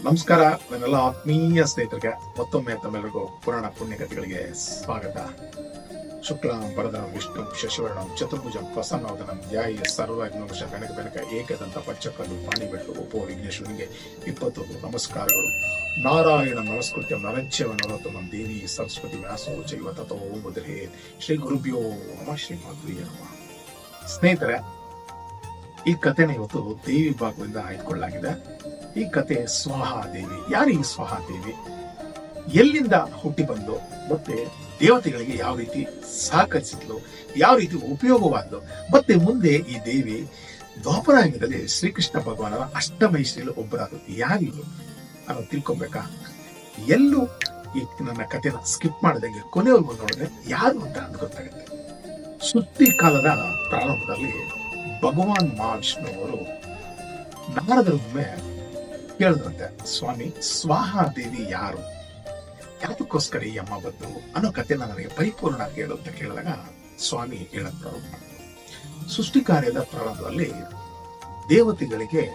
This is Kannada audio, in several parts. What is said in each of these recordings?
ನಮಸ್ಕಾರ ನನ್ನೆಲ್ಲ ಆತ್ಮೀಯ ಸ್ನೇಹಿತರಿಗೆ ಮತ್ತೊಮ್ಮೆ ತಮ್ಮೆಲ್ಲರಿಗೂ ಪುರಾಣ ಪುಣ್ಯಕಥೆಗಳಿಗೆ ಸ್ವಾಗತ. ಶುಕ್ಲಾಂ ವರದನಂ ವಿಷ್ಣು ಶಶಿವರ್ಣಂ ಚತುರ್ಭುಜಂ ಪ್ರಸನ್ನವದನಂ ಧ್ಯಾಯ ಸರ್ವಜ್ಞ ಬೆನಕ ಬೆನಕ ಏಕದಂತ ಪಚ್ಚಕಲ್ಲು ಪಾಣಿಬೆಟ್ಟು ಉಪೋ ವಿಘ್ನೇಶ್ವರನಿಗೆ 20 ನಮಸ್ಕಾರಗಳು. ನಾರಾಯಣ ನಮಸ್ಕೃತ್ಯಂ ನರಂಚ್ಯವ ನರೋತ್ತಮಂ ದೇವಿ ಸರಸ್ವತಿ ವ್ಯಾಸೋ ಚೈವ ತಥೋ ಮುದ್ರೇ. ಶ್ರೀ ಗುರುಭ್ಯೋ ನಮಃ ಶ್ರೀ ಮಾಧುರ್ಯ ನಮಃ. ಸ್ನೇಹಿತರೆ, ಈ ಕಥೆನ ಇವತ್ತು ದೇವಿ ಭಾಗದಿಂದ ಆಯ್ದುಕೊಳ್ಳಲಾಗಿದೆ. ಈ ಕತೆ ಸ್ವಾಹಾದೇವಿ. ಯಾರು ಈ ಸ್ವಾಹಾದೇವಿ? ಎಲ್ಲಿಂದ ಹುಟ್ಟಿ ಬಂದು ಮತ್ತೆ ದೇವತೆಗಳಿಗೆ ಯಾವ ರೀತಿ ಸಹಕರಿಸಿದ್ಲು, ಯಾವ ರೀತಿ ಉಪಯೋಗವಾದ್ಲು, ಮತ್ತೆ ಮುಂದೆ ಈ ದೇವಿ ದ್ವಾಪರಾಯುಗದಲ್ಲಿ ಶ್ರೀಕೃಷ್ಣ ಭಗವಾನರ ಅಷ್ಟಮೈಶ್ರಿಯಲ್ಲಿ ಒಬ್ಬರಾದ್ರು. ಯಾರಿದು ಅನ್ನೋದು ತಿಳ್ಕೊಬೇಕಾ? ಎಲ್ಲೂ ಈ ನನ್ನ ಕಥೆನ ಸ್ಕಿಪ್ ಮಾಡದಂಗೆ ಕೊನೆವರೆಗೂ ನೋಡಿದ್ರೆ ಯಾರು ಅಂತ ಅದು ಗೊತ್ತಾಗುತ್ತೆ. ಸೃಷ್ಟಿ ಕಾಲದ ಪ್ರಾರಂಭದಲ್ಲಿ ಭಗವಾನ್ ಮಹಾವಿಷ್ಣು ಅವರು ನಾರದರೊಮ್ಮೆ ಕೇಳಿದ್ರಂತೆ, ಸ್ವಾಮಿ, ಸ್ವಾಹಾದೇವಿ ಯಾರು, ಯಾತಕ್ಕೋಸ್ಕರ ಈ ಅಮ್ಮ ಬಂದು ಅನ್ನೋ ಕಥೆನ ನನಗೆ ಪರಿಪೂರ್ಣ ಕೇಳು ಅಂತ ಕೇಳಿದಾಗ ಸ್ವಾಮಿ ಹೇಳಕ್ ಪ್ರಾರಂಭ ಮಾಡಿದ್ರು. ಸೃಷ್ಟಿ ಕಾರ್ಯದ ಪ್ರಾರಂಭದಲ್ಲಿ ದೇವತೆಗಳಿಗೆ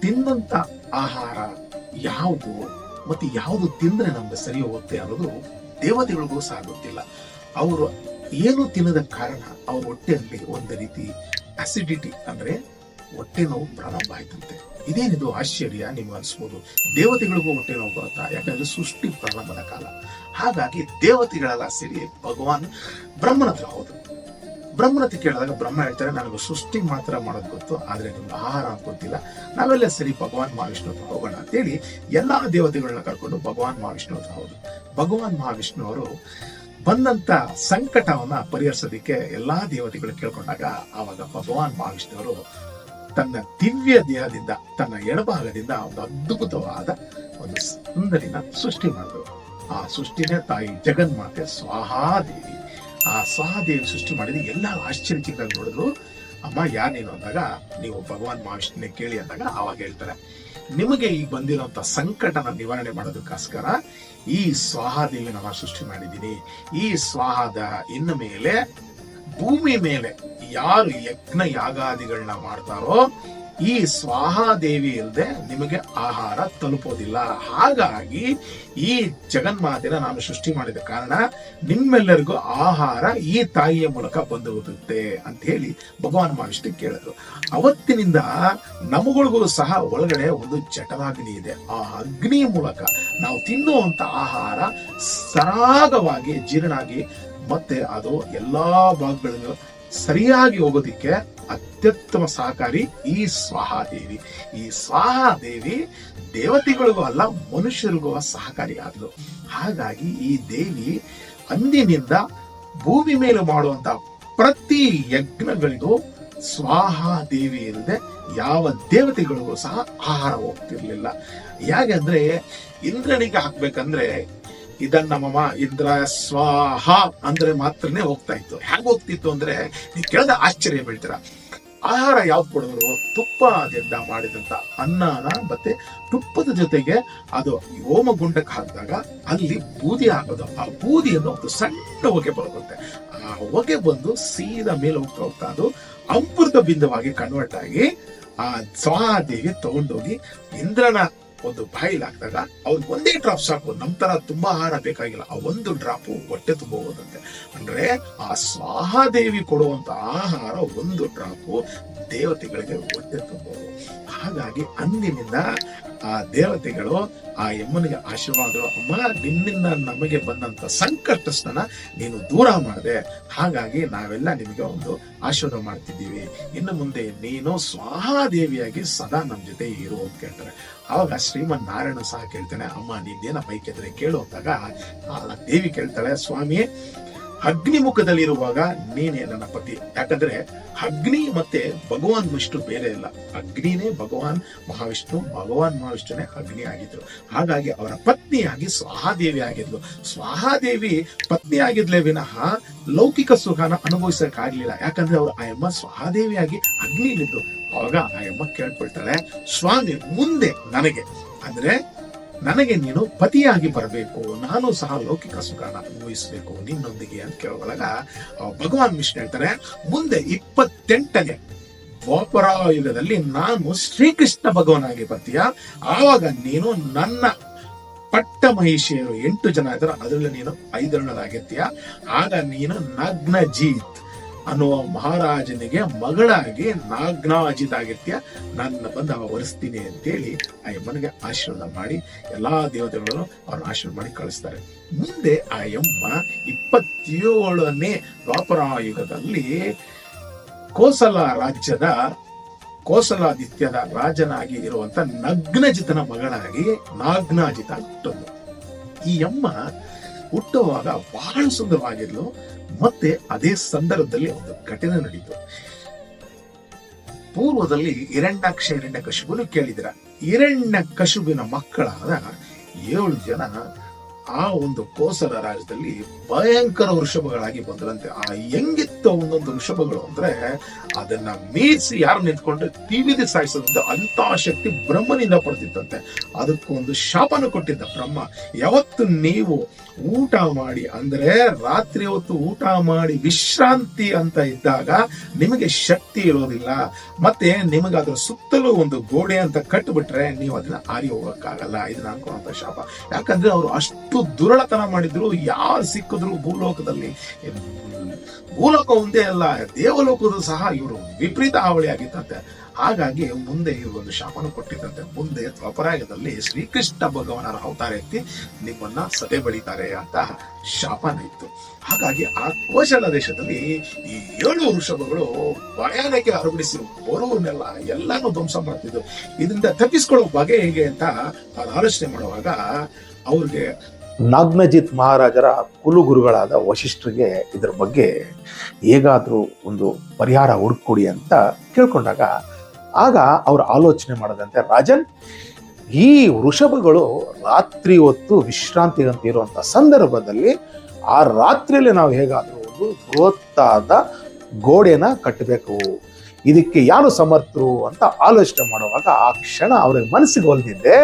ತಿಂದಂತ ಆಹಾರ ಯಾವುದು ಮತ್ತೆ ಯಾವುದು ತಿಂದ್ರೆ ನಮ್ಗೆ ಸರಿ ಹೋಗುತ್ತೆ ಅನ್ನೋದು ದೇವತೆಗಳಿಗೂ ಸಹ ಗೊತ್ತಿಲ್ಲ. ಅವರು ಏನು ತಿನ್ನದ ಕಾರಣ ಅವ್ರ ಹೊಟ್ಟೆಯಲ್ಲಿ ಒಂದು ರೀತಿ ಅಸಿಡಿಟಿ ಅಂದ್ರೆ ಹೊಟ್ಟೆ ನೋವು ಪ್ರಾರಂಭ ಆಯ್ತಂತೆ. ಇದೇನಿದು ಆಶ್ಚರ್ಯ ನಿಮ್ಗೆ ಅನ್ಸ್ಬೋದು. ದೇವತೆಗಳಿಗೂ ಹೊಟ್ಟೆ ನೋವು ಬರುತ್ತಾ? ಯಾಕಂದ್ರೆ ಸೃಷ್ಟಿ ಪ್ರಾರಂಭದ ಕಾಲ. ಹಾಗಾಗಿ ದೇವತೆಗಳೆಲ್ಲ ಸೇರಿ ಭಗವಾನ್ ಬ್ರಹ್ಮನ ಹತ್ರ ಹೋದ್ರು. ಬ್ರಹ್ಮನ ಹತ್ರ ಕೇಳಿದಾಗ ಬ್ರಹ್ಮ ಹೇಳ್ತಾರೆ, ನನಗೆ ಸೃಷ್ಟಿ ಮಾತ್ರ ಮಾಡೋದು ಗೊತ್ತು, ಆದ್ರೆ ನಿಮ್ಗೆ ಆಹಾರ ಅಂತ ಗೊತ್ತಿಲ್ಲ. ನಾವೆಲ್ಲ ಸರಿ ಭಗವಾನ್ ಮಹಾವಿಷ್ಣು ಹತ್ರ ಹೋಗೋಣ ಅಂತೇಳಿ ಎಲ್ಲಾ ದೇವತೆಗಳನ್ನ ಕರ್ಕೊಂಡು ಭಗವಾನ್ ಮಹಾವಿಷ್ಣು ಹತ್ರ ಹೋದ್ರು. ಭಗವಾನ್ ಮಹಾವಿಷ್ಣು ಅವರು ಬಂದಂತ ಸಂಕಟವನ್ನ ಪರಿಹರಿಸೋದಿಕ್ಕೆ ಎಲ್ಲಾ ದೇವತೆಗಳು ಕೇಳ್ಕೊಂಡಾಗ ಆವಾಗ ಭಗವಾನ್ ಮಹಾವಿಷ್ಣುವರು ತನ್ನ ದಿವ್ಯ ದೇಹದಿಂದ, ತನ್ನ ಎಡಭಾಗದಿಂದ ಒಂದು ಅದ್ಭುತವಾದ ಒಂದು ಸುಂದರಿನ ಸೃಷ್ಟಿ ಮಾಡಿದ್ರು. ಆ ಸೃಷ್ಟಿನೇ ತಾಯಿ ಜಗನ್ಮಾತೆ ಸ್ವಾಹಾದೇವಿ. ಆ ಸ್ವಾಹಾದೇವಿ ಸೃಷ್ಟಿ ಮಾಡಿದ ಎಲ್ಲ ಆಶ್ಚರ್ಯಚಿತ್ತಾಗಿ ನೋಡಿದ್ರು. ಅಮ್ಮ ಯಾರೇನು ಅಂದಾಗ, ನೀವು ಭಗವಾನ್ ಮಹಾವಿಷ್ಣುನೇ ಕೇಳಿ ಅಂದಾಗ ಅವಾಗ ಹೇಳ್ತಾರೆ, ನಿಮಗೆ ಈಗ ಬಂದಿರುವಂತ ಸಂಕಟನ ನಿವಾರಣೆ ಮಾಡೋದಕ್ಕೋಸ್ಕರ ಈ ಸ್ವಾಹಾದೇವಿನ ನಾನು ಸೃಷ್ಟಿ ಮಾಡಿದ್ದೀನಿ. ಈ ಸ್ವಾಹಾದ ಇನ್ನು ಮೇಲೆ ಭೂಮಿ ಮೇಲೆ ಯಾರು ಯಜ್ಞ ಯಾಗಾದಿಗಳನ್ನ ಮಾಡ್ತಾರೋ ಈ ಸ್ವಾಹಾದೇವಿ ಇಲ್ಲದೆ ನಿಮಗೆ ಆಹಾರ ತಲುಪೋದಿಲ್ಲ. ಹಾಗಾಗಿ ಈ ಜಗನ್ಮಾತೆನ ನಾನು ಸೃಷ್ಟಿ ಮಾಡಿದ ಕಾರಣ ನಿಮ್ಮೆಲ್ಲರಿಗೂ ಆಹಾರ ಈ ತಾಯಿಯ ಮೂಲಕ ಬಂದು ಹೋಗುತ್ತೆ ಅಂತ ಹೇಳಿ ಭಗವಾನ್ ಮಹಾವಿಷ್ಣು ಕೇಳಿದ್ರು. ಅವತ್ತಿನಿಂದ ನಮಗಳಿಗೂ ಸಹ ಒಳಗಡೆ ಒಂದು ಜಠರಾಗ್ನಿ ಇದೆ. ಆ ಅಗ್ನಿ ಮೂಲಕ ನಾವು ತಿನ್ನುವಂತ ಆಹಾರ ಸರಾಗವಾಗಿ ಜೀರ್ಣ ಆಗಿ ಮತ್ತೆ ಅದು ಎಲ್ಲಾ ಭಾಗಗಳಿಗೂ ಸರಿಯಾಗಿ ಹೋಗೋದಿಕ್ಕೆ ಅತ್ಯುತ್ತಮ ಸಹಕಾರಿ ಈ ಸ್ವಾಹಾದೇವಿ. ಈ ಸ್ವಾಹಾದೇವಿ ದೇವತೆಗಳಿಗೂ ಅಲ್ಲ, ಮನುಷ್ಯರಿಗೂ ಸಹಕಾರಿ ಆದ್ಲು. ಹಾಗಾಗಿ ಈ ದೇವಿ ಅಂದಿನಿಂದ ಭೂಮಿ ಮೇಲೆ ಮಾಡುವಂತ ಪ್ರತಿ ಯಜ್ಞಗಳಿಗೂ ಸ್ವಾಹಾದೇವಿ ಇಲ್ಲದೆ ಯಾವ ದೇವತೆಗಳಿಗೂ ಸಹ ಆಹಾರ ಹೋಗ್ತಿರ್ಲಿಲ್ಲ. ಯಾಕೆಂದ್ರೆ ಇಂದ್ರನಿಗೆ ಹಾಕ್ಬೇಕಂದ್ರೆ ಇದನ್ನ ಮಮ ಇಂದ್ರ ಸ್ವಾಹ ಅಂದ್ರೆ ಮಾತ್ರನೇ ಹೋಗ್ತಾ ಇತ್ತು. ಹೇಗೆ ಹೋಗ್ತಿತ್ತು ಅಂದ್ರೆ ನೀವು ಕೇಳಿದ ಆಶ್ಚರ್ಯ ಬೀಳ್ತೀರ. ಆಹಾರ ಯಾವ್ದು ಕೊಡೋರು? ತುಪ್ಪದಿಂದ ಮಾಡಿದಂತ ಅನ್ನನ ಮತ್ತೆ ತುಪ್ಪದ ಜೊತೆಗೆ ಅದು ಹೋಮಗುಂಡಕ್ಕೆ ಹಾಕಿದಾಗ ಅಲ್ಲಿ ಬೂದಿ ಹಾಕೋದು. ಆ ಬೂದಿಯನ್ನು ಒಂದು ಸಣ್ಣ ಹೊಗೆ ಬರುತ್ತೆ. ಆ ಹೊಗೆ ಬಂದು ಸೀದಾ ಮೇಲೆ ಹೋಗ್ತಾ ಅದು ಅಮೃತ ಬಿಂದುವಾಗಿ ಕನ್ವರ್ಟ್ ಆಗಿ ಆ ಸ್ವಾಹಾದೇವಿ ತಗೊಂಡೋಗಿ ಇಂದ್ರನ ಒಂದು ಬಾಯಿಲ್ ಹಾಕಿದಾಗ ಅವ್ರಿಗೆ ಒಂದೇ ಡ್ರಾಪ್ ಸಾಕು. ನಮ್ ತರ ತುಂಬಾ ಆಹಾರ ಬೇಕಾಗಿಲ್ಲ. ಆ ಒಂದು ಡ್ರಾಪ್ ಹೊಟ್ಟೆ ತುಂಬ ಹೋದಂತೆ. ಅಂದ್ರೆ ಆ ಸ್ವಾಹಾದೇವಿ ಕೊಡುವಂತ ಆಹಾರ ಒಂದು ಡ್ರಾಪ್ ದೇವತೆಗಳಿಗೆ ಹೊಟ್ಟೆ ತುಂಬೋದು. ಹಾಗಾಗಿ ಅಂದಿನಿಂದ ಆ ದೇವತೆಗಳು ಆ ಯಮ್ಮನಿಗೆ ಆಶೀರ್ವಾದ, ಅಮ್ಮ ನಿನ್ನಿಂದ ನಮಗೆ ಬಂದಂತ ಸಂಕಷ್ಟನ ನೀನು ದೂರ ಮಾಡಿದೆ, ಹಾಗಾಗಿ ನಾವೆಲ್ಲ ನಿಮಗೆ ಒಂದು ಆಶೀರ್ವಾದ ಮಾಡ್ತಿದ್ದೀವಿ. ಇನ್ನು ಮುಂದೆ ನೀನು ಸ್ವಾಹಾದೇವಿಯಾಗಿ ಸದಾ ನಮ್ ಜೊತೆ ಇರು ಅಂತ ಕೇಳ್ತಾರೆ. ಅವಾಗ ಶ್ರೀಮನ್ ನಾರಾಯಣ ಸಹ ಕೇಳ್ತಾನೆ, ಅಮ್ಮ ನಿಂದೇನ ಬೈಕಿದ್ರೆ ಕೇಳು ಅಂದಾಗ ಆ ದೇವಿ ಕೇಳ್ತಾಳೆ, ಸ್ವಾಮಿ ಅಗ್ನಿಮುಖದಲ್ಲಿರುವಾಗ ನೀನೇ ನನ್ನ ಪತಿ. ಯಾಕಂದ್ರೆ ಅಗ್ನಿ ಮತ್ತೆ ಭಗವಾನ್ ವಿಷ್ಣು ಬೇರೆ ಇಲ್ಲ. ಅಗ್ನಿನೇ ಭಗವಾನ್ ಮಹಾವಿಷ್ಣು, ಭಗವಾನ್ ಮಹಾವಿಷ್ಣುನೇ ಅಗ್ನಿ ಆಗಿದ್ರು. ಹಾಗಾಗಿ ಅವರ ಪತ್ನಿಯಾಗಿ ಸ್ವಾಹಾದೇವಿ ಆಗಿದ್ಲು. ಸ್ವಾಹಾದೇವಿ ಪತ್ನಿ ಆಗಿದ್ಲೇ ವಿನಃ ಲೌಕಿಕ ಸುಖನ ಅನುಭವಿಸಕ್ಕಾಗ್ಲಿಲ್ಲ. ಯಾಕಂದ್ರೆ ಅವರು ಆ ಅಮ್ಮ ಸ್ವಾಹಾದೇವಿಯಾಗಿ ಅಗ್ನಿಲಿದ್ದು. ಅವಾಗ ಆ ಅಮ್ಮ ಕೇಳ್ಕೊಳ್ತಾಳೆ, ಸ್ವಾಮಿ ಮುಂದೆ ನನಗೆ ಅಂದ್ರೆ ನನಗೆ ನೀನು ಪತಿಯಾಗಿ ಬರಬೇಕು, ನಾನು ಸಹ ಲೌಕಿಕ ಸುಖನ ಅನುಭವಿಸಬೇಕು ನಿನ್ನೊಂದಿಗೆ ಅಂತ ಕೇಳುವಾಗ ಭಗವಾನ್ ವಿಷ್ಣು ಹೇಳ್ತಾರೆ, ಮುಂದೆ 28ನೇ ದ್ವಾಪರ ಯುಗದಲ್ಲಿ ನಾನು ಶ್ರೀಕೃಷ್ಣ ಭಗವಾನಾಗಿ ಬರ್ತೀಯ, ಆವಾಗ ನೀನು ನನ್ನ ಪಟ್ಟ ಮಹಿಷಿಯರು 8 ಜನ ಇದ್ದಾರೆ, ಅದರಲ್ಲಿ ನೀನು 5ನೇದಾಗಿರ್ತೀಯ. ಆಗ ನೀನು ನಗ್ನಜೀತ್ ಅನ್ನುವ ಮಹಾರಾಜನಿಗೆ ಮಗಳಾಗಿ ನಾಗ್ನಾಜಿತ್ ಆಗಿರ್ತೀಯ, ನನ್ನ ಬಂದು ವರಿಸ್ತೀನಿ ಅಂತೇಳಿ ಆ ಯಮ್ಮನಿಗೆ ಆಶೀರ್ವಾದ ಮಾಡಿ ಎಲ್ಲಾ ದೇವತೆಗಳನ್ನು ಅವ್ರನ್ನ ಆಶೀರ್ವಾದ ಮಾಡಿ ಕಳಿಸ್ತಾರೆ. ಮುಂದೆ ಆ ಯಮ್ಮ 27ನೇ ದ್ವಾಪರಾಯುಗದಲ್ಲಿ ಕೋಸಲ ರಾಜ್ಯದ ಕೋಸಲಾದಿತ್ಯದ ರಾಜನಾಗಿ ಇರುವಂತ ನಗ್ನಜಿತನ ಮಗಳಾಗಿ ನಾಗ್ನಾಜಿತ ಹುಟ್ಟದ್ದು. ಈ ಯಮ್ಮ ಹುಟ್ಟುವಾಗ ಬಹಳ ಸುಂದರವಾಗಿದ್ಲು. ಮತ್ತೆ ಅದೇ ಸಂದರ್ಭದಲ್ಲಿ ಒಂದು ಘಟನೆ ನಡೀತು. ಪೂರ್ವದಲ್ಲಿ ಹಿರಣ್ಯಕಶಿಪುನು ಕೇಳಿದಿರ. ಹಿರಣ್ಯಕಶಿಪುವಿನ ಮಕ್ಕಳಾದ 7 ಜನ ಆ ಒಂದು ಕೋಸಲ ರಾಜ್ಯದಲ್ಲಿ ಭಯಂಕರ ವೃಷಭಗಳಾಗಿ ಬಂದ್ರಂತೆ. ಆ ಹೆಂಗಿತ್ತು ಒಂದೊಂದು ವೃಷಭಗಳು ಅಂದ್ರೆ ಅದನ್ನ ಮೀರಿಸಿ ಯಾರು ನಿಂತ್ಕೊಂಡು ಟಿವಿದಿ ಸಾಯಿಸೋದಂತೆ ಅಂತ ಶಕ್ತಿ ಬ್ರಹ್ಮನಿಂದ ಪಡ್ತಿತ್ತಂತೆ. ಅದಕ್ಕೊಂದು ಶಾಪನ ಕೊಟ್ಟಿದ್ದ ಬ್ರಹ್ಮ, ಯಾವತ್ತು ನೀವು ಊಟ ಮಾಡಿ ಅಂದ್ರೆ ರಾತ್ರಿ ಹೊತ್ತು ಊಟ ಮಾಡಿ ವಿಶ್ರಾಂತಿ ಅಂತ ಇದ್ದಾಗ ನಿಮಗೆ ಶಕ್ತಿ ಇರೋದಿಲ್ಲ, ಮತ್ತೆ ನಿಮಗೆ ಅದರ ಸುತ್ತಲೂ ಒಂದು ಗೋಡೆ ಅಂತ ಕಟ್ಟಿಬಿಟ್ರೆ ನೀವು ಅದನ್ನ ಆರಿ ಹೋಗಕ್ಕಾಗಲ್ಲ. ಇದನ್ನ ಅನ್ಕೊಳ್ಳುವಂತ ಶಾಪ. ಯಾಕಂದ್ರೆ ಅವರು ಅಷ್ಟು ದುರಳತನ ಮಾಡಿದ್ರು. ಯಾರು ಸಿಕ್ಕಿದ್ರು ಭೂಲೋಕದಲ್ಲಿ, ಭೂಲೋಕ ಒಂದೇ ಅಲ್ಲ ದೇವಲೋಕದ ಸಹ ಇವರು ವಿಪರೀತ ಹಾವಳಿ ಆಗಿತ್ತಂತೆ. ಹಾಗಾಗಿ ಮುಂದೆ ಇವರು ಒಂದು ಶಾಪನ ಕೊಟ್ಟಿದ್ದಂತೆ. ಮುಂದೆ ದ್ವಾಪರಾಯುಗದಲ್ಲಿ ಶ್ರೀಕೃಷ್ಣ ಭಗವಾನರ ಅವತಾರ ಎತ್ತಿ ನಿಮ್ಮನ್ನ ಸದೆ ಬಳಿತಾರೆ ಅಂತ ಶಾಪನ ಇತ್ತು. ಹಾಗಾಗಿ ಆ ಕೋಶಲ ದೇಶದಲ್ಲಿ ಈ 7 ವೃಷಭಗಳು ಭಯಾನಕ ಹರಡಿಸಿ ಬರುವನ್ನೆಲ್ಲ ಎಲ್ಲಾನು ಧ್ವಂಸ ಮಾಡ್ತಿದ್ರು. ಇದರಿಂದ ತಪ್ಪಿಸ್ಕೊಳ್ಳೋ ಬಗೆ ಹೇಗೆ ಅಂತ ಅವ್ರು ಆಲೋಚನೆ ಮಾಡುವಾಗ ಅವ್ರಿಗೆ ನಾಗ್ನಜಿತ್ ಮಹಾರಾಜರ ಕುಲುಗುರುಗಳಾದ ವಶಿಷ್ಠರಿಗೆ ಇದರ ಬಗ್ಗೆ ಹೇಗಾದ್ರೂ ಒಂದು ಪರಿಹಾರ ಹುಡುಕೊಡಿ ಅಂತ ಕೇಳ್ಕೊಂಡಾಗ ಆಗ ಅವ್ರ ಆಲೋಚನೆ ಮಾಡದಂತೆ, ರಾಜನ್, ಈ ವೃಷಭಗಳು ರಾತ್ರಿ ಹೊತ್ತು ವಿಶ್ರಾಂತಿ ಅಂತ ಇರುವಂತ ಸಂದರ್ಭದಲ್ಲಿ ಆ ರಾತ್ರಿಯಲ್ಲಿ ನಾವು ಹೇಗಾದ್ರೂ ಒಂದು ಬೃಹತ್ತಾದ ಗೋಡೆನ ಕಟ್ಟಬೇಕು, ಇದಕ್ಕೆ ಯಾರು ಸಮರ್ಥರು ಅಂತ ಆಲೋಚನೆ ಮಾಡುವಾಗ ಆ ಕ್ಷಣ ಅವ್ರಿಗೆ ಮನಸ್ಸಿಗೆ ಒಲ್ದಿದ್ದೆ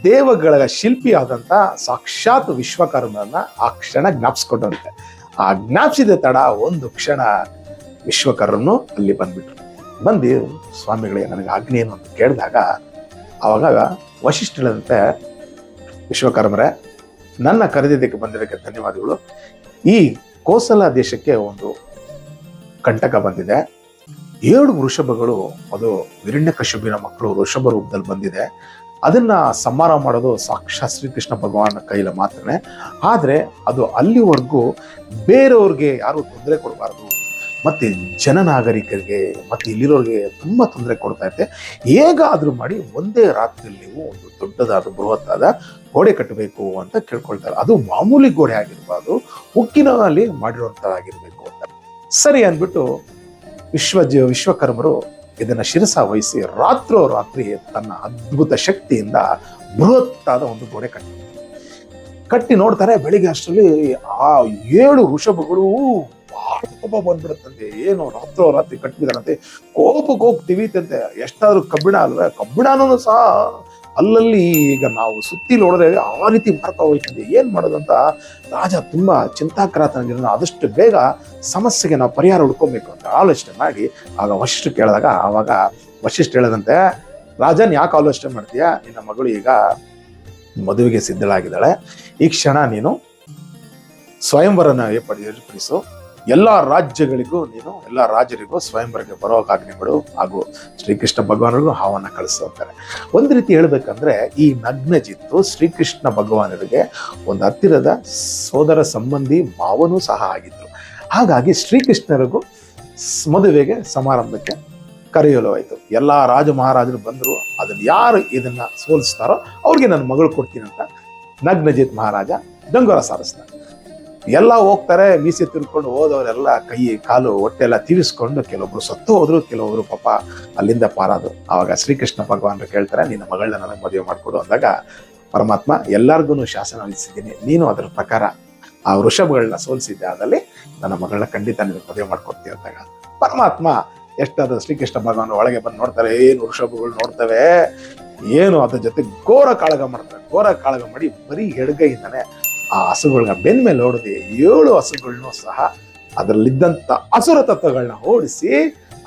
ದೇವಗಳ ಶಿಲ್ಪಿ ಆದಂತ ಸಾಕ್ಷಾತ್ ವಿಶ್ವಕರ್ಮನ ಆ ಕ್ಷಣ ಜ್ಞಾಪಿಸ್ಕೊಂಡಂತೆ. ಆ ಜ್ಞಾಪಿಸಿದ ತಡ ಒಂದು ಕ್ಷಣ ವಿಶ್ವಕರ್ಮನು ಅಲ್ಲಿ ಬಂದ್ಬಿಟ್ರು. ಬಂದು ಸ್ವಾಮಿಗಳೇ ನನಗೆ ಆಜ್ಞೆ ಏನು ಅಂತ ಕೇಳಿದಾಗ ಅವಾಗ ವಶಿಷ್ಠರಂತೆ, ವಿಶ್ವಕರ್ಮರೇ, ನನ್ನ ಕರೆದಿದ್ದಕ್ಕೆ ಬಂದಿದ್ದಕ್ಕೆ ಧನ್ಯವಾದಗಳು. ಈ ಕೋಸಲ ದೇಶಕ್ಕೆ ಒಂದು ಕಂಟಕ ಬಂದಿದೆ. 7 ವೃಷಭಗಳು, ಅದು ಹಿರಣ್ಯಕಶಿಪುವಿನ ಮಕ್ಕಳು ವೃಷಭ ರೂಪದಲ್ಲಿ ಬಂದಿದೆ. ಅದನ್ನ ಸಂಹಾರ ಮಾಡೋದು ಸಾಕ್ಷಾತ್ ಶ್ರೀಕೃಷ್ಣ ಭಗವಾನ್ ಕೈಲ ಮಾತ್ರನೇ. ಆದ್ರೆ ಅದು ಅಲ್ಲಿವರೆಗೂ ಬೇರೆಯವ್ರಿಗೆ ಯಾರು ತೊಂದರೆ ಕೊಡಬಾರ್ದು, ಮತ್ತೆ ಜನನಾಗರಿಕರಿಗೆ ಮತ್ತೆ ಇಲ್ಲಿರೋರಿಗೆ ತುಂಬಾ ತೊಂದರೆ ಕೊಡ್ತಾ ಇರುತ್ತೆ. ಹೇಗಾದ್ರೂ ಮಾಡಿ ಒಂದೇ ರಾತ್ರಿಯಲ್ಲಿ ನೀವು ಒಂದು ದೊಡ್ಡದಾದ ಬೃಹತ್ತಾದ ಗೋಡೆ ಕಟ್ಟಬೇಕು ಅಂತ ಕೇಳ್ಕೊಳ್ತಾರೆ. ಅದು ಮಾಮೂಲಿ ಗೋಡೆ ಆಗಿರ್ಬಾರ್ದು, ಉಕ್ಕಿನಲ್ಲಿ ಮಾಡಿರುವಂತದ್ದಾಗಿರ್ಬೇಕು ಅಂತ. ಸರಿ ಅಂದ್ಬಿಟ್ಟು ವಿಶ್ವಕರ್ಮರು ಇದನ್ನ ಶಿರಸ ವಹಿಸಿ ರಾತ್ರಿ ತನ್ನ ಅದ್ಭುತ ಶಕ್ತಿಯಿಂದ ಬೃಹತ್ತಾದ ಒಂದು ಗೋಡೆ ಕಟ್ಟಿ ನೋಡ್ತಾರೆ. ಬೆಳಿಗ್ಗೆ ಅಷ್ಟರಲ್ಲಿ ಆ 7 ವೃಷಭಗಳು ಬಹಳ ಕೋಪ ಬಂದ್ಬಿಡುತ್ತಂತೆ. ಏನು ರಾತ್ರಿ ಕಟ್ಟಿದಾರಂತೆ, ಕೋಪಕ್ಕೆ ತಿವಿತಂತೆ. ಎಷ್ಟಾದ್ರೂ ಕಬ್ಬಿಣ ಅಲ್ವೇ, ಕಬ್ಬಿಣನೂ ಸಹ ಅಲ್ಲಲ್ಲಿ ಈಗ ನಾವು ಸುತ್ತಿ ನೋಡಿದ್ರೆ ಆ ರೀತಿ ಮಾರ್ಕ ಹೋಯ್ತದೆ. ಏನ್ ಮಾಡೋದಂತ ರಾಜ ತುಂಬಾ ಚಿಂತಾಕ್ರಾಂತನಾಗಿರೋದು. ಆದಷ್ಟು ಬೇಗ ಸಮಸ್ಯೆಗೆ ನಾವು ಪರಿಹಾರ ಹುಡ್ಕೊಬೇಕು ಅಂತ ಆಲೋಚನೆ ಮಾಡಿ ಆಗ ವಶಿಷ್ಠ ಕೇಳಿದಾಗ ಆವಾಗ ವಶಿಷ್ಠ ಹೇಳದಂತೆ, ರಾಜನ್ ಯಾಕೆ ಆಲೋಚನೆ ಮಾಡ್ತೀಯ, ನಿನ್ನ ಮಗಳು ಈಗ ಮದುವೆಗೆ ಸಿದ್ಧಳಾಗಿದ್ದಾಳೆ, ಈ ಕ್ಷಣ ನೀನು ಸ್ವಯಂವರನ ಏರ್ಪಡಿಸು, ಎಲ್ಲಾ ರಾಜ್ಯಗಳಿಗೂ ನೀನು ಎಲ್ಲಾ ರಾಜರಿಗೂ ಸ್ವಯಂವರಕ್ಕೆ ಬರೋಕಾಗ್ನೆ ಮಾಡು, ಹಾಗೂ ಶ್ರೀಕೃಷ್ಣ ಭಗವಾನರಿಗೂ ಹಾವನ್ನ ಕಳಿಸು ಅಂತಾರೆ. ಒಂದು ರೀತಿ ಹೇಳ್ಬೇಕಂದ್ರೆ ಈ ನಗ್ನಜಿತ್ತು ಶ್ರೀಕೃಷ್ಣ ಭಗವಾನರಿಗೆ ಒಂದು ಹತ್ತಿರದ ಸೋದರ ಸಂಬಂಧಿ ಮಾವನೂ ಸಹ ಆಗಿದ್ರು. ಹಾಗಾಗಿ ಶ್ರೀಕೃಷ್ಣರಿಗೂ ಮದುವೆಗೆ ಸಮಾರಂಭಕ್ಕೆ ಕರೆಯಲು ಆಯ್ತು. ಎಲ್ಲಾ ರಾಜ ಮಹಾರಾಜರು ಬಂದರು. ಅದನ್ನ ಯಾರು ಇದನ್ನ ಸೋಲಿಸ್ತಾರೋ ಅವ್ರಿಗೆ ನನ್ನ ಮಗಳು ಕೊಡ್ತೀನಿ ಅಂತ ನಗ್ನಜಿತ್ ಮಹಾರಾಜ ಡಂಗೋರ ಸಾರಿಸ್ತಾರೆ. ಎಲ್ಲ ಹೋಗ್ತಾರೆ, ಮೀಸೆ ತಿರ್ಕೊಂಡು ಹೋದವರೆಲ್ಲ ಕೈ ಕಾಲು ಹೊಟ್ಟೆ ಎಲ್ಲ ತೀರಿಸ್ಕೊಂಡು ಕೆಲವೊಬ್ರು ಸತ್ತು ಹೋದ್ರು, ಕೆಲವೊಬ್ರು ಪಾಪ ಅಲ್ಲಿಂದ ಪಾರಾದ್ರು. ಆವಾಗ ಶ್ರೀಕೃಷ್ಣ ಭಗವಾನರು ಕೇಳ್ತಾರೆ, ನಿನ್ನ ಮಗಳನ್ನ ನನಗೆ ಮದುವೆ ಮಾಡ್ಕೊಡು ಅಂದಾಗ ಪರಮಾತ್ಮ ಎಲ್ಲರಿಗೂ ಶಾಸನ ವಿಧಿಸಿದ್ದೀನಿ, ನೀನು ಅದರ ಪ್ರಕಾರ ಆ ವೃಷಭಗಳನ್ನ ಸೋಲಿಸಿದ್ದೆ, ಆದಲ್ಲಿ ನನ್ನ ಮಗಳನ್ನ ಖಂಡಿತ ನಿನಗೆ ಮದುವೆ ಮಾಡ್ಕೊಡ್ತೀವಿ ಅಂದಾಗ ಪರಮಾತ್ಮ ಎಷ್ಟಾದ ಶ್ರೀಕೃಷ್ಣ ಭಗವಾನ್ ಒಳಗೆ ಬಂದು ನೋಡ್ತಾರೆ. ಏನು ವೃಷಭಗಳು ನೋಡ್ತವೆ, ಏನು ಅದ್ರ ಜೊತೆ ಘೋರ ಕಾಳಗ ಮಾಡ್ತಾರೆ. ಘೋರ ಕಾಳಗ ಮಾಡಿ ಬರೀ ಎಡಗೈಯಿಂದಾನೆ ಆ ಹಸುಗಳನ್ನ ಬೆನ್ ಮೇಲೆ ಹೊಡೆದು 7 ಹಸುಗಳನ್ನೂ ಸಹ ಅದರಲ್ಲಿದ್ದಂಥ ಅಸುರ ತತ್ವಗಳನ್ನ ಓಡಿಸಿ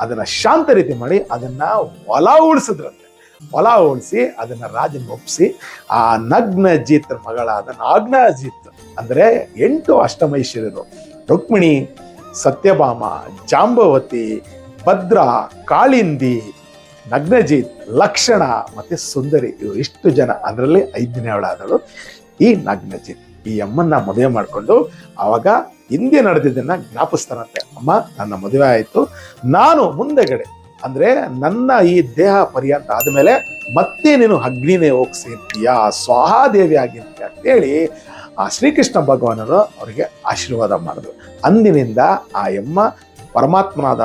ಅದನ್ನ ಶಾಂತ ರೀತಿ ಮಾಡಿ ಅದನ್ನ ಹೊಲ ಉಳಿಸಿದ್ರಂತೆ. ಹೊಲ ಉಳಿಸಿ ಅದನ್ನ ರಾಜನ ಒಪ್ಪಿಸಿ ಆ ನಗ್ನಜಿತ್ ಮಗಳಾದ ನಾಗ್ನಜಿತ್ ಅಂದ್ರೆ 8 ಅಷ್ಟಮೈಶ್ವರ್ಯರು, ರುಕ್ಮಿಣಿ, ಸತ್ಯಭಾಮ, ಜಾಂಬವತಿ, ಭದ್ರ, ಕಾಳಿಂದಿ, ನಗ್ನಜಿತ್, ಲಕ್ಷಣ ಮತ್ತೆ ಸುಂದರಿ, ಇವರು ಇಷ್ಟು ಜನ, ಅದರಲ್ಲಿ 5ನೇ ಅವಳಾದಳು ಈ ನಗ್ನಜಿತ್. ಈ ಅಮ್ಮನ್ನ ಮದುವೆ ಮಾಡಿಕೊಂಡು ಅವಾಗ ಹಿಂದೆ ನಡೆದಿದ್ದನ್ನ ಜ್ಞಾಪಿಸ್ತಾನಂತೆ. ಅಮ್ಮ, ನನ್ನ ಮದುವೆ ಆಯಿತು, ನಾನು ಮುಂದೆಗಡೆ ಅಂದ್ರೆ ನನ್ನ ಈ ದೇಹ ಪರ್ಯಂತ ಆದ್ಮೇಲೆ ಮತ್ತೆ ನೀನು ಅಗ್ನಿನೇ ಹೋಗ್ಸಿರ್ತೀಯ, ಸ್ವಾಹಾದೇವಿ ಆಗಿರ್ತೀಯ ಅಂತೇಳಿ ಆ ಶ್ರೀಕೃಷ್ಣ ಭಗವಾನರು ಅವರಿಗೆ ಆಶೀರ್ವಾದ ಮಾಡಿದ್ರು. ಅಂದಿನಿಂದ ಆ ಅಮ್ಮ ಪರಮಾತ್ಮನಾದ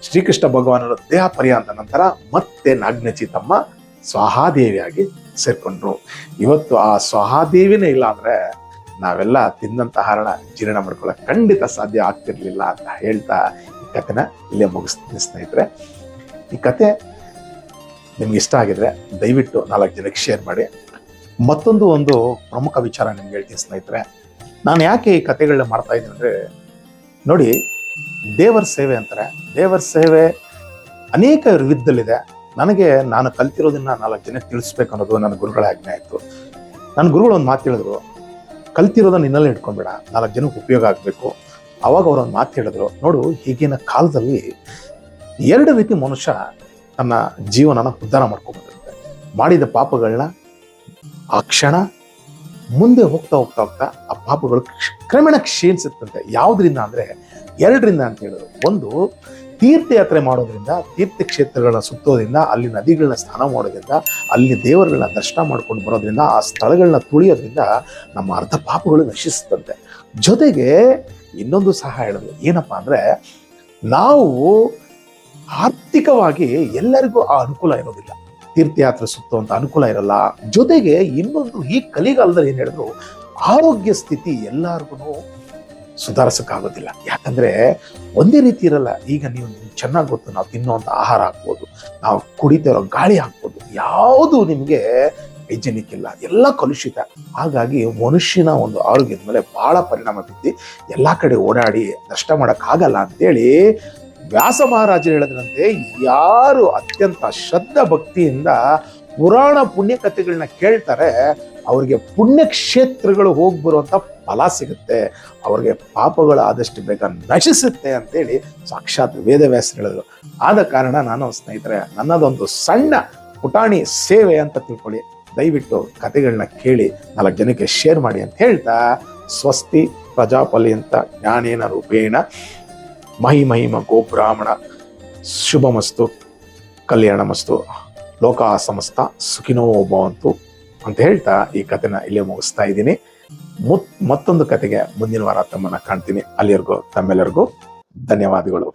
ಶ್ರೀಕೃಷ್ಣ ಭಗವಾನರ ದೇಹ ಪರ್ಯಂತ ನಂತರ ಮತ್ತೆ ನಾಗ್ನಚಿತಮ್ಮ ಸ್ವಾಹಾದೇವಿಯಾಗಿ ಸೇರ್ಕೊಂಡ್ರು. ಇವತ್ತು ಆ ಸ್ವಾಹಾದೇವಿನೇ ಇಲ್ಲ ಅಂದ್ರೆ ನಾವೆಲ್ಲ ತಿಂದಂತ ಆಹಾರ ಜೀರ್ಣ ಮಾಡ್ಕೊಳ್ಳೋಕೆ ಖಂಡಿತ ಸಾಧ್ಯ ಆಗ್ತಿರ್ಲಿಲ್ಲ ಅಂತ ಹೇಳ್ತಾ ಈ ಕಥೆನ ಇಲ್ಲೇ ಮುಗಿಸ್ತೀನಿ ಸ್ನೇಹಿತರೆ. ಈ ಕತೆ ನಿಮ್ಗೆ ಇಷ್ಟ ಆಗಿದ್ರೆ ದಯವಿಟ್ಟು 4 ಜನಕ್ಕೆ ಶೇರ್ ಮಾಡಿ. ಮತ್ತೊಂದು ಒಂದು ಪ್ರಮುಖ ವಿಚಾರ ನಿಮ್ಗೆ ಹೇಳ್ತೀನಿ ಸ್ನೇಹಿತರೆ. ನಾನು ಯಾಕೆ ಈ ಕಥೆಗಳನ್ನ ಮಾಡ್ತಾ ಇದ್ದೀನಿ ಅಂದ್ರೆ, ನೋಡಿ, ದೇವರ ಸೇವೆ ಅಂತಾರೆ. ದೇವರ ಸೇವೆ ಅನೇಕ ವಿಧದಲ್ಲಿದೆ. ನಾನು ಕಲ್ತಿರೋದನ್ನ 4 ಜನಕ್ಕೆ ತಿಳಿಸ್ಬೇಕು ಅನ್ನೋದು ನನ್ನ ಗುರುಗಳ ಆಜ್ಞೆ ಆಯಿತು. ನನ್ನ ಗುರುಗಳು ಒಂದು ಮಾತು ಹೇಳಿದ್ರು, ಕಲ್ತಿರೋದನ್ನ ನಿನ್ನಲ್ಲಿ ಇಟ್ಕೊಂಡ್ಬೇಡ, 4 ಜನಕ್ಕೆ ಉಪಯೋಗ ಆಗಬೇಕು. ಅವಾಗ ಅವರೊಂದು ಮಾತು ಹೇಳಿದ್ರು, ನೋಡು, ಈಗಿನ ಕಾಲದಲ್ಲಿ 2 ರೀತಿ ಮನುಷ್ಯ ತನ್ನ ಜೀವನನ ಉದ್ಧಾರ ಮಾಡ್ಕೊಂಡ್ಬಂದಿರುತ್ತೆ. ಮಾಡಿದ ಪಾಪಗಳನ್ನ ಆ ಕ್ಷಣ ಮುಂದೆ ಹೋಗ್ತಾ ಹೋಗ್ತಾ ಹೋಗ್ತಾ ಆ ಪಾಪಗಳು ಕ್ರಮೇಣ ಕ್ಷೀಣಿಸುತ್ತಂತೆ. ಯಾವುದರಿಂದ ಅಂದ್ರೆ 2ರಿಂದ ಅಂತ ಹೇಳಿದ್ರು. ಒಂದು, ತೀರ್ಥಯಾತ್ರೆ ಮಾಡೋದ್ರಿಂದ, ತೀರ್ಥಕ್ಷೇತ್ರಗಳನ್ನ ಸುತ್ತೋದ್ರಿಂದ, ಅಲ್ಲಿ ನದಿಗಳನ್ನ ಸ್ನಾನ ಮಾಡೋದ್ರಿಂದ, ಅಲ್ಲಿ ದೇವರುಗಳನ್ನ ದರ್ಶನ ಮಾಡ್ಕೊಂಡು ಬರೋದ್ರಿಂದ, ಆ ಸ್ಥಳಗಳನ್ನ ತುಳಿಯೋದ್ರಿಂದ ನಮ್ಮ ಅರ್ಧ ಪಾಪಗಳು ನಶಿಸುತ್ತಂತೆ. ಜೊತೆಗೆ ಇನ್ನೊಂದು ಸಹ ಹೇಳಿದ್ರು, ಏನಪ್ಪಾ ಅಂದ್ರೆ, ನಾವು ಆರ್ಥಿಕವಾಗಿ ಎಲ್ಲರಿಗೂ ಆ ಅನುಕೂಲ ಇರೋದಿಲ್ಲ, ತೀರ್ಥಯಾತ್ರೆ ಸುತ್ತುವಂತ ಅನುಕೂಲ ಇರಲ್ಲ. ಜೊತೆಗೆ ಇನ್ನೊಂದು, ಈ ಕಲಿಗಾಲದಲ್ಲಿ ಏನ್ ಹೇಳಿದ್ರು, ಆರೋಗ್ಯ ಸ್ಥಿತಿ ಎಲ್ಲರಿಗೂ ಸುಧಾರಿಸಕ್ಕಾಗೋದಿಲ್ಲ. ಯಾಕಂದ್ರೆ ಒಂದೇ ರೀತಿ ಇರಲ್ಲ. ಈಗ ನೀವು ಚೆನ್ನಾಗಿ ಗೊತ್ತು, ನಾವು ತಿನ್ನುವಂತ ಆಹಾರ ಹಾಕ್ಬೋದು, ನಾವು ಕುಡಿತಿರೋ ಗಾಳಿ ಹಾಕ್ಬೋದು, ಯಾವುದು ನಿಮ್ಗೆ ಹೈಜೆನಿಕ್ ಇಲ್ಲ, ಎಲ್ಲ ಕಲುಷಿತ. ಹಾಗಾಗಿ ಮನುಷ್ಯನ ಒಂದು ಆರೋಗ್ಯದ ಮೇಲೆ ಬಹಳ ಪರಿಣಾಮ ಬಿದ್ದು ಎಲ್ಲಾ ಕಡೆ ಓಡಾಡಿ ನಷ್ಟ ಮಾಡಕ್ ಆಗಲ್ಲ ಅಂತೇಳಿ ವ್ಯಾಸ ಮಹಾರಾಜರು ಹೇಳಿದ್ರಂತೆ, ಯಾರು ಅತ್ಯಂತ ಶ್ರದ್ಧಾ ಭಕ್ತಿಯಿಂದ ಪುರಾಣ ಪುಣ್ಯ ಕಥೆಗಳನ್ನ ಕೇಳ್ತಾರೆ ಅವ್ರಿಗೆ ಪುಣ್ಯಕ್ಷೇತ್ರಗಳು ಹೋಗಿ ಬರುವಂತ ಫಲ ಸಿಗುತ್ತೆ, ಅವ್ರಿಗೆ ಪಾಪಗಳು ಆದಷ್ಟು ಬೇಗ ನಶಿಸುತ್ತೆ ಅಂತೇಳಿ ಸಾಕ್ಷಾತ್ ವೇದವ್ಯಾಸರು ಹೇಳಿದ್ರು. ಆದ ಕಾರಣ ನಾನು ಸ್ನೇಹಿತರೆ, ನನ್ನದೊಂದು ಸಣ್ಣ ಪುಟಾಣಿ ಸೇವೆ ಅಂತ ತಿಳ್ಕೊಳ್ಳಿ. ದಯವಿಟ್ಟು ಕಥೆಗಳನ್ನ ಕೇಳಿ 4 ಜನಕ್ಕೆ ಶೇರ್ ಮಾಡಿ ಅಂತ ಹೇಳ್ತಾ, ಸ್ವಸ್ತಿ ಪ್ರಜಾಪಲಿ ಅಂತ ಜ್ಞಾನೇನ ರೂಪೇಣ ಮಹಿಮಹಿಮ ಗೋಬ್ರಾಹ್ಮಣ ಶುಭಮಸ್ತು ಕಲ್ಯಾಣಮಸ್ತು ಲೋಕ ಸಮಸ್ತ ಸುಖಿನೋ ಭವಂತು ಅಂತ ಹೇಳ್ತಾ ಈ ಕಥೆನ ಇಲ್ಲೇ ಮುಗಿಸ್ತಾ ಇದ್ದೀನಿ. ಮತ್ತೊಂದು ಕಥೆಗೆ ಮುಂದಿನ ವಾರ ತಮ್ಮನ್ನ ಕಾಣ್ತೀನಿ. ಅಲ್ಲಿವರೆಗೂ ತಮ್ಮೆಲ್ಲರಿಗೂ ಧನ್ಯವಾದಗಳು.